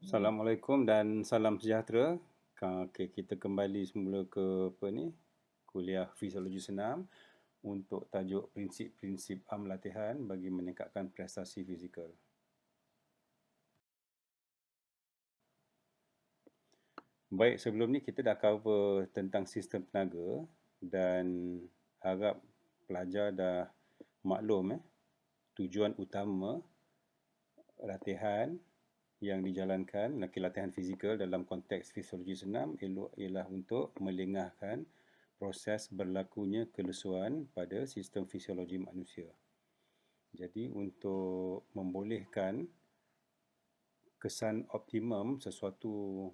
Assalamualaikum dan salam sejahtera. Okay, kita kembali semula ke kuliah fisiologi senam untuk tajuk prinsip-prinsip latihan bagi meningkatkan prestasi fizikal. Baik, sebelum ni kita dah cover tentang sistem tenaga dan harap pelajar dah maklum tujuan utama latihan yang dijalankan, latihan fizikal dalam konteks fisiologi senam ialah untuk melengahkan proses berlakunya kelesuan pada sistem fisiologi manusia. Jadi untuk membolehkan kesan optimum sesuatu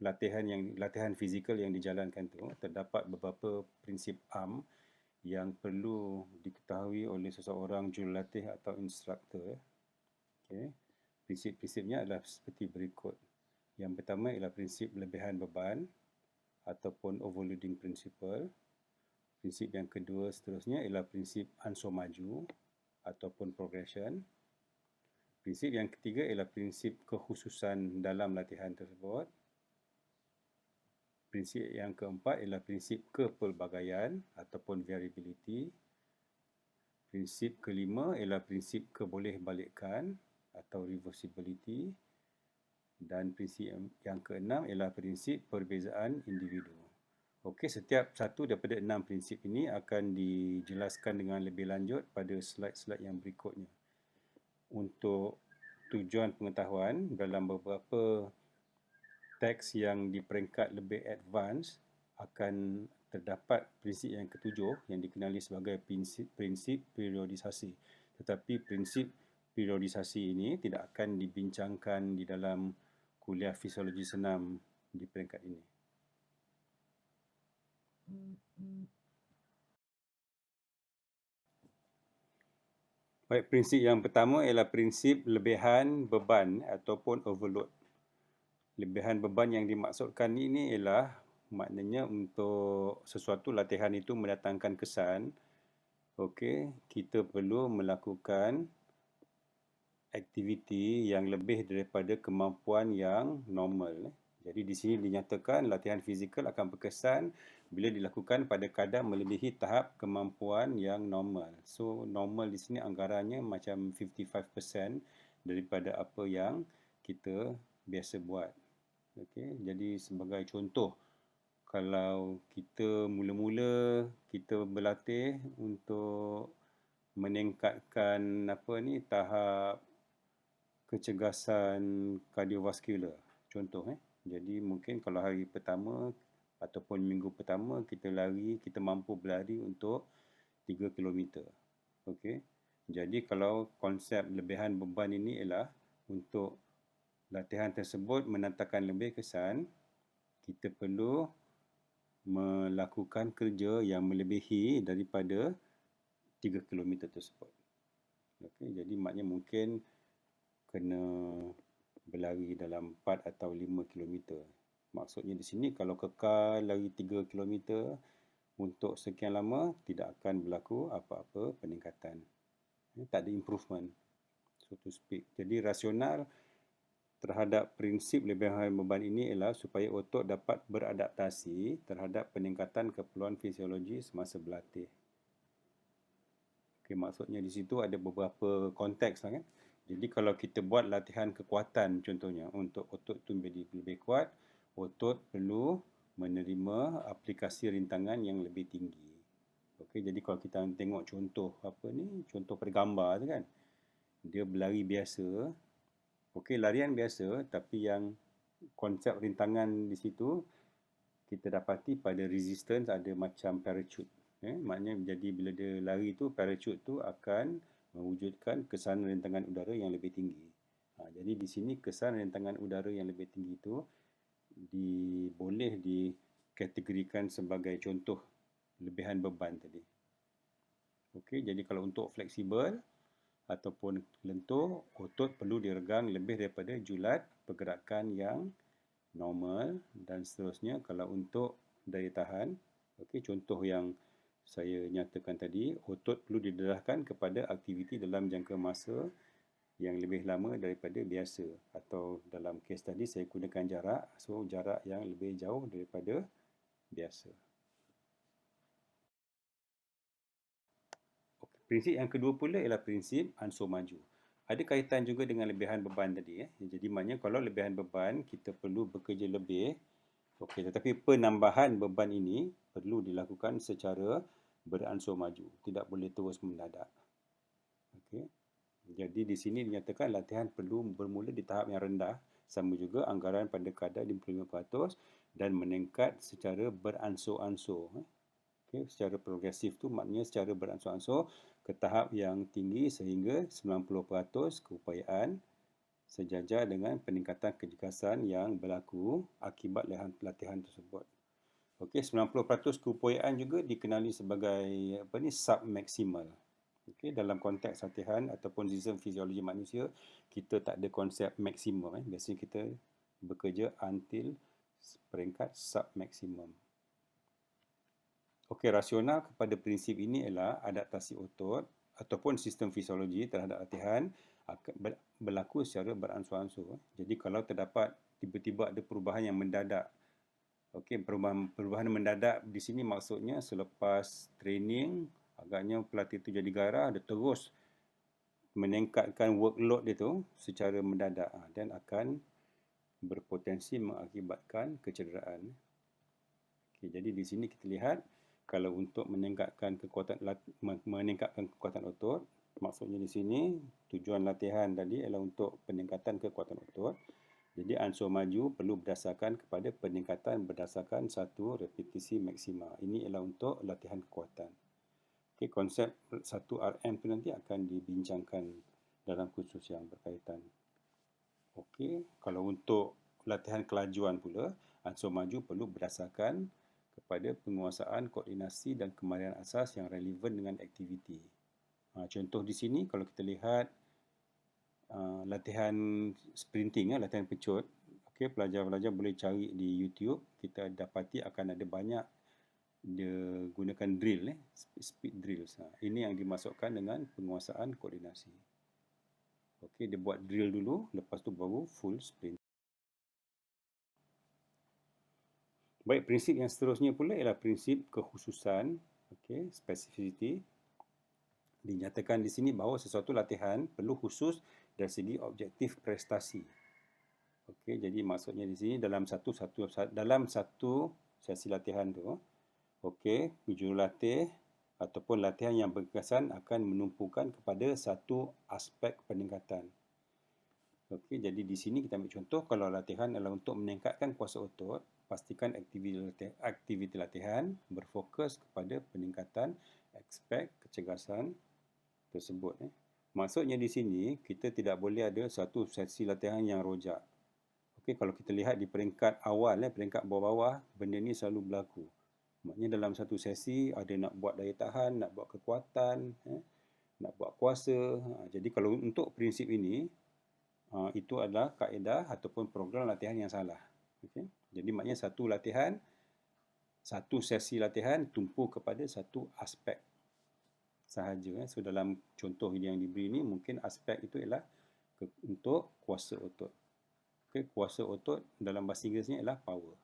latihan fizikal yang dijalankan tu, terdapat beberapa prinsip yang perlu diketahui oleh seseorang jurulatih atau instruktor. Okay. Prinsip-prinsipnya adalah seperti berikut. Yang pertama ialah prinsip lebihan beban ataupun overloading principle. Prinsip yang kedua seterusnya ialah prinsip ansur maju ataupun progression. Prinsip yang ketiga ialah prinsip kekhususan dalam latihan tersebut. Prinsip yang keempat ialah prinsip kepelbagaian ataupun variability. Prinsip kelima ialah prinsip kebolehbalikan atau reversibility. Dan prinsip yang keenam ialah prinsip perbezaan individu. Okey, setiap satu daripada 6 prinsip ini akan dijelaskan dengan lebih lanjut pada slide-slide yang berikutnya. Untuk tujuan pengetahuan, dalam beberapa teks yang di peringkat lebih advance akan terdapat prinsip yang ketujuh yang dikenali sebagai prinsip periodisasi. Tetapi prinsip periodisasi ini tidak akan dibincangkan di dalam kuliah fisiologi senam di peringkat ini. Baik, prinsip yang pertama ialah prinsip lebihan beban ataupun overload. Lebihan beban yang dimaksudkan ini ialah maknanya untuk sesuatu latihan itu mendatangkan kesan, okey, kita perlu melakukan aktiviti yang lebih daripada kemampuan yang normal. Jadi di sini dinyatakan latihan fizikal akan berkesan bila dilakukan pada kadar melebihi tahap kemampuan yang normal. So normal di sini anggarannya macam 55% daripada apa yang kita biasa buat. Okey, jadi sebagai contoh, kalau kita mula-mula kita berlatih untuk meningkatkan tahap kecergasan kardiovaskular, contoh Jadi mungkin kalau hari pertama ataupun minggu pertama kita mampu berlari untuk 3 km. Okey. Jadi kalau konsep lebihan beban ini ialah untuk latihan tersebut mendatangkan lebih kesan, kita perlu melakukan kerja yang melebihi daripada 3 km tersebut. Okey, jadi maknanya mungkin kena berlari dalam 4 atau 5 km. Maksudnya di sini kalau kekal lari 3 km untuk sekian lama, tidak akan berlaku apa-apa peningkatan. Tak ada improvement, so to speak. Jadi rasional terhadap prinsip lebihan beban ini ialah supaya otot dapat beradaptasi terhadap peningkatan keperluan fisiologi semasa berlatih. Okay, maksudnya di situ ada beberapa konteks kan. Jadi kalau kita buat latihan kekuatan contohnya untuk otot tu menjadi lebih kuat, otot perlu menerima aplikasi rintangan yang lebih tinggi. Okey, jadi kalau kita tengok contoh contoh pada gambar tu kan. Dia berlari biasa. Okey, larian biasa tapi yang konsep rintangan di situ kita dapati pada resistance ada macam parachute. Maknanya jadi bila dia lari tu, parachute tu akan mewujudkan kesan rintangan udara yang lebih tinggi. Jadi di sini kesan rintangan udara yang lebih tinggi itu boleh dikategorikan sebagai contoh lebihan beban tadi. Okey, jadi kalau untuk fleksibel ataupun lentur, otot perlu diregang lebih daripada julat pergerakan yang normal dan seterusnya. Kalau untuk daya tahan, okey, contoh yang saya nyatakan tadi, otot perlu didedahkan kepada aktiviti dalam jangka masa yang lebih lama daripada biasa, atau dalam kes tadi saya gunakan jarak, so jarak yang lebih jauh daripada biasa. Prinsip yang kedua pula ialah prinsip ansur maju. Ada kaitan juga dengan lebihan beban tadi. Jadi maknanya kalau lebihan beban kita perlu bekerja lebih. Okey, tetapi penambahan beban ini perlu dilakukan secara beransur maju. Tidak boleh terus mendadak. Okey. Jadi di sini dinyatakan latihan perlu bermula di tahap yang rendah. Sama juga anggaran pada kadar 55% dan meningkat secara beransur-ansur. Okay, secara progresif tu maknanya secara beransur-ansur ke tahap yang tinggi sehingga 90% keupayaan sejajar dengan peningkatan kejelasan yang berlaku akibat latihan tersebut. Okey, 90% keupayaan juga dikenali sebagai submaksimal. Okey, dalam konteks latihan ataupun sistem fisiologi manusia, kita tak ada konsep maksimum. Biasanya kita bekerja until peringkat submaksimum. Okey, rasional kepada prinsip ini ialah adaptasi otot ataupun sistem fisiologi terhadap latihan akan berlaku secara beransur-ansur. Jadi kalau terdapat tiba-tiba ada perubahan yang mendadak. Okey, perubahan mendadak di sini maksudnya selepas training agaknya pelatih itu jadi gairah, dia terus meningkatkan workload dia tu secara mendadak dan akan berpotensi mengakibatkan kecederaan. Okey, jadi di sini kita lihat kalau untuk meningkatkan kekuatan otot, maksudnya di sini tujuan latihan tadi adalah untuk peningkatan kekuatan otot. Jadi ansur maju perlu berdasarkan kepada peningkatan berdasarkan satu repetisi maksima. Ini ialah untuk latihan kekuatan. Okey, konsep 1RM tu nanti akan dibincangkan dalam kursus yang berkaitan. Okey, kalau untuk latihan kelajuan pula, ansur maju perlu berdasarkan kepada penguasaan koordinasi dan kemahiran asas yang relevan dengan aktiviti. Contoh di sini kalau kita lihat latihan sprinting, latihan pecut, okay, pelajar-pelajar boleh cari di YouTube, kita dapati akan ada banyak dia gunakan drill, speed drills. Ini yang dimasukkan dengan penguasaan koordinasi. Okey, dia buat drill dulu, lepas tu baru full sprint. Baik, prinsip yang seterusnya pula ialah prinsip kekhususan, okey, specificity. Dinyatakan di sini bahawa sesuatu latihan perlu khusus dari segi objektif prestasi. Okey, jadi maksudnya di sini dalam satu sesi latihan tu, okey, jurulatih ataupun latihan yang berkesan akan menumpukan kepada satu aspek peningkatan. Okey, jadi di sini kita ambil contoh kalau latihan adalah untuk meningkatkan kuasa otot, pastikan aktiviti latihan berfokus kepada peningkatan aspek kecergasan tersebut. Maksudnya di sini kita tidak boleh ada satu sesi latihan yang rojak. Okey, kalau kita lihat di peringkat awal, peringkat bawah-bawah, benda ni selalu berlaku. Maknanya dalam satu sesi ada nak buat daya tahan, nak buat kekuatan, nak buat kuasa. Jadi kalau untuk prinsip ini, itu adalah kaedah ataupun program latihan yang salah. Okay? Jadi maknanya satu sesi latihan tumpu kepada satu aspek sahaja. So dalam contoh yang diberi ini mungkin aspek itu ialah untuk kuasa otot. Okay? Kuasa otot dalam bahasa Inggerisnya ialah power.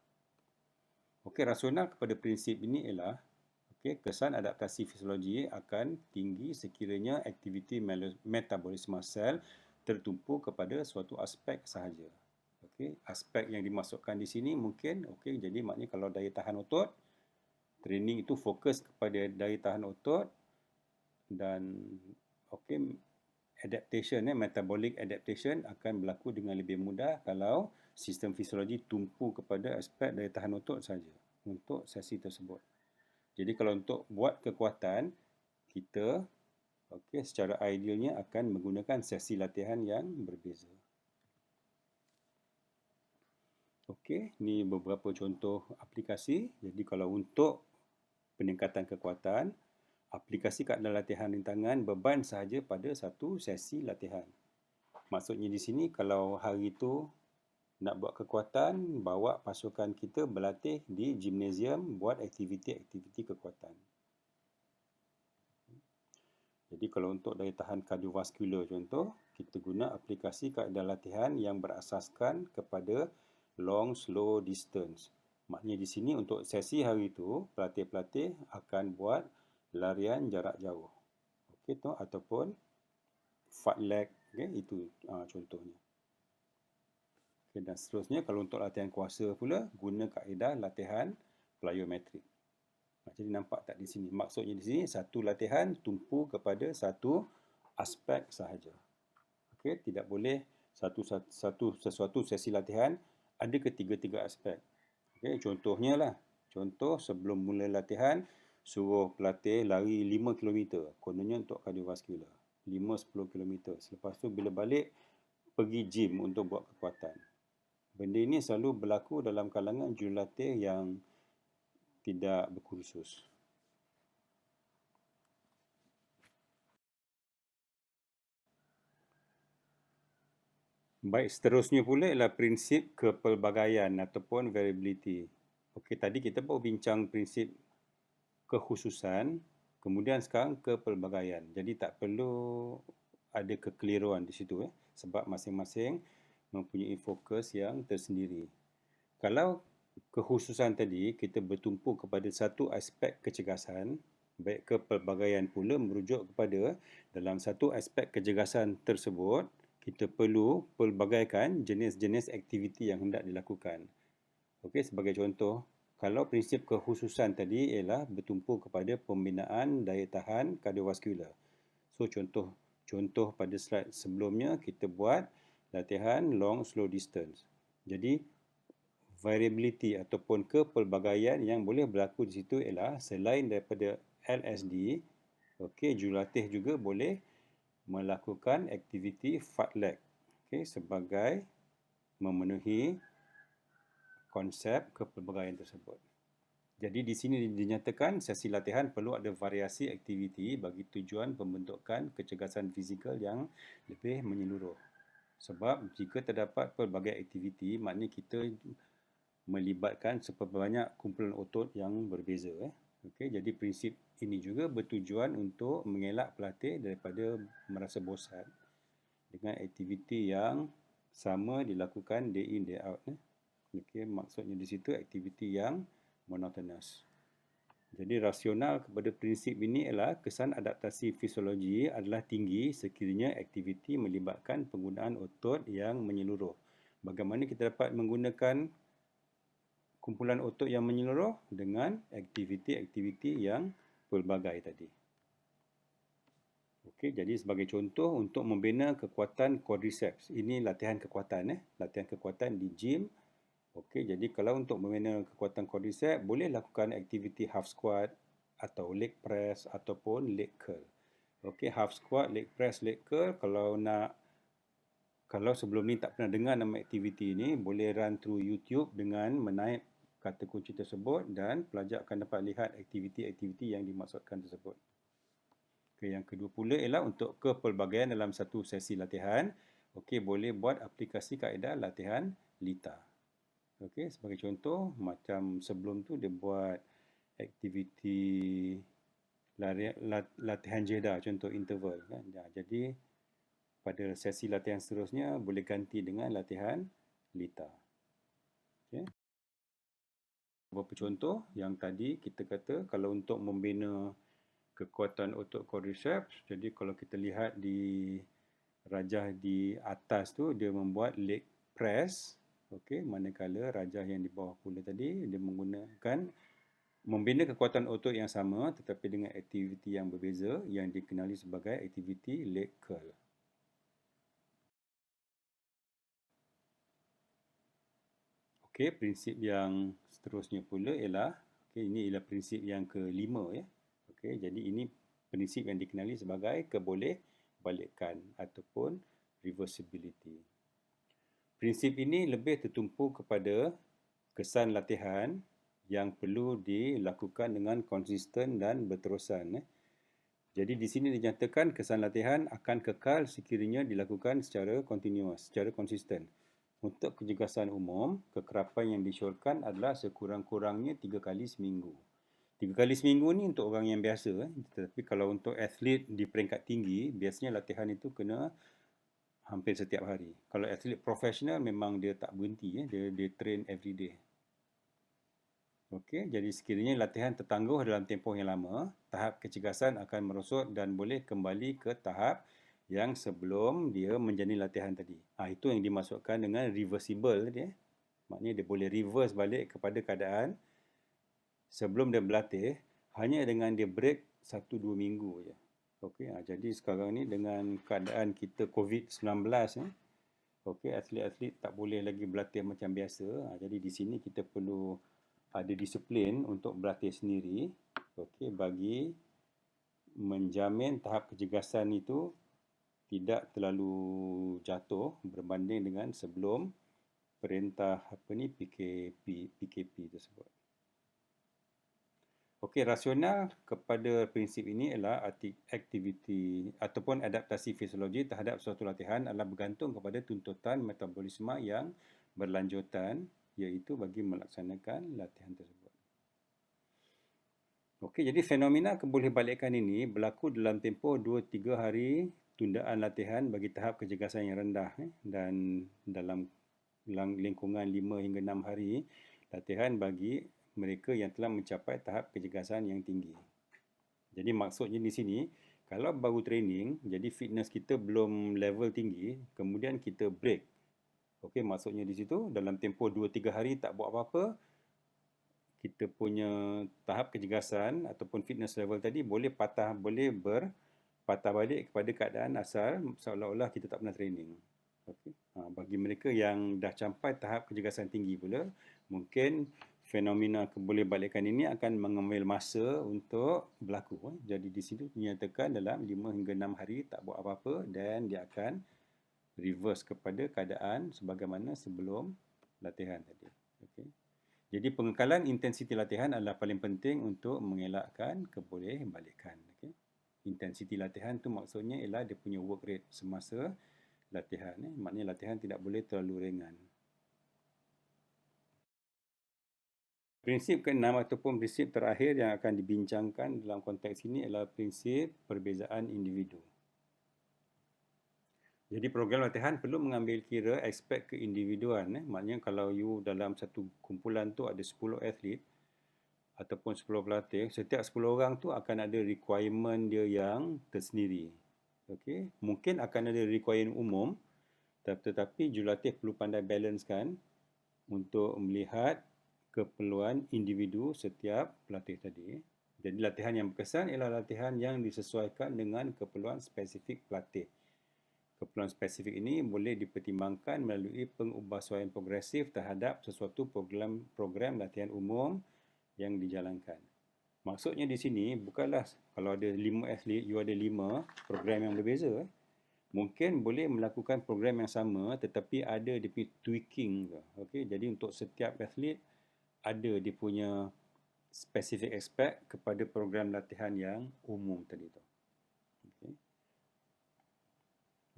Okey, rasional kepada prinsip ini ialah kesan adaptasi fisiologi akan tinggi sekiranya aktiviti metabolisme sel tertumpu kepada suatu aspek sahaja. Okey, aspek yang dimasukkan di sini mungkin jadi maknanya kalau daya tahan otot, training itu fokus kepada daya tahan otot dan adaptation, metabolic adaptation akan berlaku dengan lebih mudah kalau sistem fisiologi tumpu kepada aspek daya tahan otot saja untuk sesi tersebut. Jadi kalau untuk buat kekuatan, kita secara idealnya akan menggunakan sesi latihan yang berbeza. Okey, ini beberapa contoh aplikasi. Jadi kalau untuk peningkatan kekuatan, aplikasi keadaan latihan rintangan beban sahaja pada satu sesi latihan. Maksudnya di sini kalau hari itu nak buat kekuatan, bawa pasukan kita berlatih di gimnasium buat aktiviti-aktiviti kekuatan. Jadi kalau untuk daya tahan kardiovaskular contoh, Kita guna aplikasi kaedah latihan yang berasaskan kepada long slow distance. Maknanya di sini untuk sesi hari itu, pelatih-pelatih akan buat larian jarak jauh. Okey tu, ataupun fartlek, itu contohnya. Okay, dan seterusnya kalau untuk latihan kuasa pula, guna kaedah latihan plyometrik. Jadi nampak tak di sini? Maksudnya di sini satu latihan tumpu kepada satu aspek sahaja. Okey, tidak boleh sesuatu sesi latihan ada ketiga-tiga aspek. Okey, contohnya lah. Contoh sebelum mula latihan suruh pelatih lari 5 km, kononnya untuk kardiovaskular. 5-10 km. Selepas tu bila balik pergi gym untuk buat kekuatan. Benda ini selalu berlaku dalam kalangan jurulatih yang tidak berkursus. Baik, seterusnya pula ialah prinsip kepelbagaian ataupun variability. Okey, tadi kita baru bincang prinsip kekhususan, kemudian sekarang kepelbagaian. Jadi tak perlu ada kekeliruan di situ, sebab masing-masing mempunyai fokus yang tersendiri. Kalau kekhususan tadi kita bertumpu kepada satu aspek kecergasan, baik kepelbagaian pula merujuk kepada dalam satu aspek kecergasan tersebut, kita perlu pelbagaikan jenis-jenis aktiviti yang hendak dilakukan. Okey, sebagai contoh, kalau prinsip kekhususan tadi ialah bertumpu kepada pembinaan daya tahan kardiovaskular. So contoh pada slide sebelumnya kita buat latihan long slow distance. Jadi variability ataupun kepelbagaian yang boleh berlaku di situ ialah selain daripada LSD, okey, jurulatih juga boleh melakukan aktiviti fartlek, okey, sebagai memenuhi konsep kepelbagaian tersebut. Jadi di sini dinyatakan sesi latihan perlu ada variasi aktiviti bagi tujuan pembentukan kecergasan fizikal yang lebih menyeluruh. Sebab jika terdapat pelbagai aktiviti, maknanya kita melibatkan sebanyak kumpulan otot yang berbeza. Okey, jadi prinsip ini juga bertujuan untuk mengelak pelatih daripada merasa bosan dengan aktiviti yang sama dilakukan day in day out. Okey, maksudnya di situ aktiviti yang monotonous. Jadi rasional kepada prinsip ini ialah kesan adaptasi fisiologi adalah tinggi sekiranya aktiviti melibatkan penggunaan otot yang menyeluruh. Bagaimana kita dapat menggunakan kumpulan otot yang menyeluruh dengan aktiviti-aktiviti yang pelbagai tadi. Okey, jadi sebagai contoh untuk membina kekuatan quadriceps. Ini latihan kekuatan, latihan kekuatan di gym. Okey, jadi kalau untuk membina kekuatan quadriceps, boleh lakukan aktiviti half squat atau leg press ataupun leg curl. Okey, half squat, leg press, leg curl, kalau sebelum ni tak pernah dengar nama aktiviti ini, boleh run through YouTube dengan menaip kata kunci tersebut dan pelajar akan dapat lihat aktiviti-aktiviti yang dimaksudkan tersebut. Okay, yang kedua pula ialah untuk kepelbagaian dalam satu sesi latihan. Okey, boleh buat aplikasi kaedah latihan LITA. Okey, sebagai contoh, macam sebelum tu dia buat aktiviti latihan jeda, contoh interval. Kan? Jadi, pada sesi latihan seterusnya, boleh ganti dengan latihan LITA. Okay. Beberapa contoh yang tadi kita kata, kalau untuk membina kekuatan otot quadriceps, jadi kalau kita lihat di rajah di atas tu, dia membuat leg press. Okey, manakala rajah yang di bawah pula tadi dia menggunakan membina kekuatan otot yang sama tetapi dengan aktiviti yang berbeza yang dikenali sebagai aktiviti leg curl. Okey, prinsip yang seterusnya pula ialah ini ialah prinsip yang kelima ya. Okey, jadi ini prinsip yang dikenali sebagai kebolehbalikan ataupun reversibility. Prinsip ini lebih tertumpu kepada kesan latihan yang perlu dilakukan dengan konsisten dan berterusan. Jadi di sini dinyatakan kesan latihan akan kekal sekiranya dilakukan secara kontinus, secara konsisten. Untuk kecergasan umum, kekerapan yang disyorkan adalah sekurang-kurangnya 3 kali seminggu. 3 kali seminggu ni untuk orang yang biasa. Tetapi kalau untuk atlet di peringkat tinggi, biasanya latihan itu kena hampir setiap hari. Kalau atlet profesional memang dia tak berhenti, dia train every day. Okey, jadi sekiranya latihan tertangguh dalam tempoh yang lama, tahap kecergasan akan merosot dan boleh kembali ke tahap yang sebelum dia menjalani latihan tadi. Itu yang dimaksudkan dengan reversible tadi. Maknanya dia boleh reverse balik kepada keadaan sebelum dia berlatih hanya dengan dia break 1-2 minggu je. Okey, jadi sekarang ni dengan keadaan kita COVID-19, okey, atlet-atlet tak boleh lagi berlatih macam biasa. Jadi di sini kita perlu ada disiplin untuk berlatih sendiri, okey, bagi menjamin tahap kecergasan itu tidak terlalu jatuh berbanding dengan sebelum perintah PKP tersebut. Okey, rasional kepada prinsip ini ialah aktiviti ataupun adaptasi fisiologi terhadap suatu latihan adalah bergantung kepada tuntutan metabolisme yang berlanjutan, iaitu bagi melaksanakan latihan tersebut. Okey, jadi fenomena kebolehbalikan ini berlaku dalam tempoh 2-3 hari tundaan latihan bagi tahap kecergasan yang rendah dan dalam lingkungan 5 hingga 6 hari latihan bagi mereka yang telah mencapai tahap kecergasan yang tinggi. Jadi maksudnya di sini, kalau baru training, jadi fitness kita belum level tinggi, kemudian kita break. Okey, maksudnya di situ dalam tempoh 2-3 hari tak buat apa-apa, kita punya tahap kecergasan ataupun fitness level tadi boleh berpatah balik kepada keadaan asal seolah-olah kita tak pernah training. Okay. Bagi mereka yang dah capai tahap kecergasan tinggi pula, mungkin fenomena kebolehbalikan ini akan mengambil masa untuk berlaku. Jadi di situ dinyatakan dalam 5 hingga 6 hari tak buat apa-apa dan dia akan reverse kepada keadaan sebagaimana sebelum latihan tadi. Okay. Jadi pengekalan intensiti latihan adalah paling penting untuk mengelakkan kebolehbalikan. Okay. Intensiti latihan tu maksudnya ialah dia punya work rate semasa latihan. Maknanya latihan tidak boleh terlalu ringan. Prinsip ke-6 ataupun prinsip terakhir yang akan dibincangkan dalam konteks ini adalah prinsip perbezaan individu. Jadi program latihan perlu mengambil kira aspek keindividuan. Maknanya kalau you dalam satu kumpulan tu ada 10 atlet ataupun 10 pelatih, setiap 10 orang tu akan ada requirement dia yang tersendiri. Okay? Mungkin akan ada requirement umum, tetapi jurulatih perlu pandai balancekan untuk melihat keperluan individu setiap pelatih tadi. Jadi latihan yang berkesan ialah latihan yang disesuaikan dengan keperluan spesifik pelatih. Keperluan spesifik ini boleh dipertimbangkan melalui pengubahsuaian progresif terhadap sesuatu program latihan umum yang dijalankan. Maksudnya di sini bukanlah kalau ada 5 atlet, you ada 5 program yang berbeza. Mungkin boleh melakukan program yang sama tetapi ada dia punya tweaking. Okay? Jadi untuk setiap atlet ada dia punya spesifik aspek kepada program latihan yang umum tadi tu. Okay?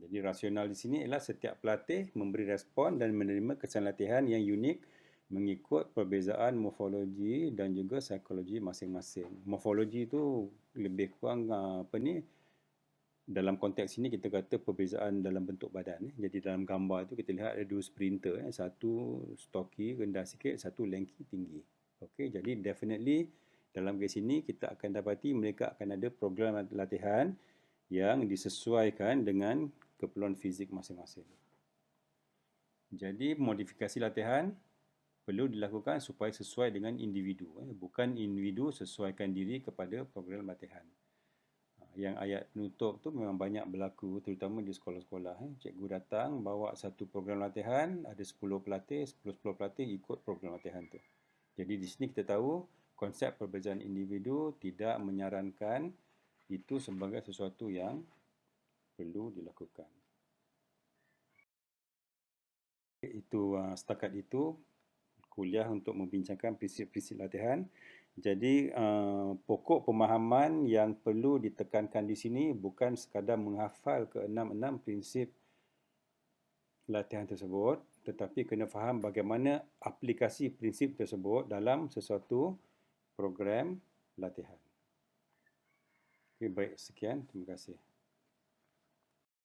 Jadi rasional di sini ialah setiap pelatih memberi respon dan menerima kesan latihan yang unik mengikut perbezaan morfologi dan juga psikologi masing-masing. Morfologi itu lebih kurang dalam konteks ini kita kata perbezaan dalam bentuk badan. Jadi dalam gambar itu kita lihat ada 2 sprinter, satu stocky rendah sikit, satu lanky tinggi. Okey, jadi definitely dalam kes ini kita akan dapati mereka akan ada program latihan yang disesuaikan dengan keperluan fizik masing-masing. Jadi modifikasi latihan perlu dilakukan supaya sesuai dengan individu. Bukan individu sesuaikan diri kepada program latihan. Yang ayat penutup tu memang banyak berlaku terutama di sekolah-sekolah. Cikgu datang bawa satu program latihan, ada 10 pelatih, 10 pelatih ikut program latihan tu. Jadi di sini kita tahu konsep perbezaan individu tidak menyarankan itu sebagai sesuatu yang perlu dilakukan. Itu setakat itu kuliah untuk membincangkan prinsip-prinsip latihan. Jadi pokok pemahaman yang perlu ditekankan di sini bukan sekadar menghafal ke-6 prinsip latihan tersebut, tetapi kena faham bagaimana aplikasi prinsip tersebut dalam sesuatu program latihan. Okay, baik, sekian. Terima kasih.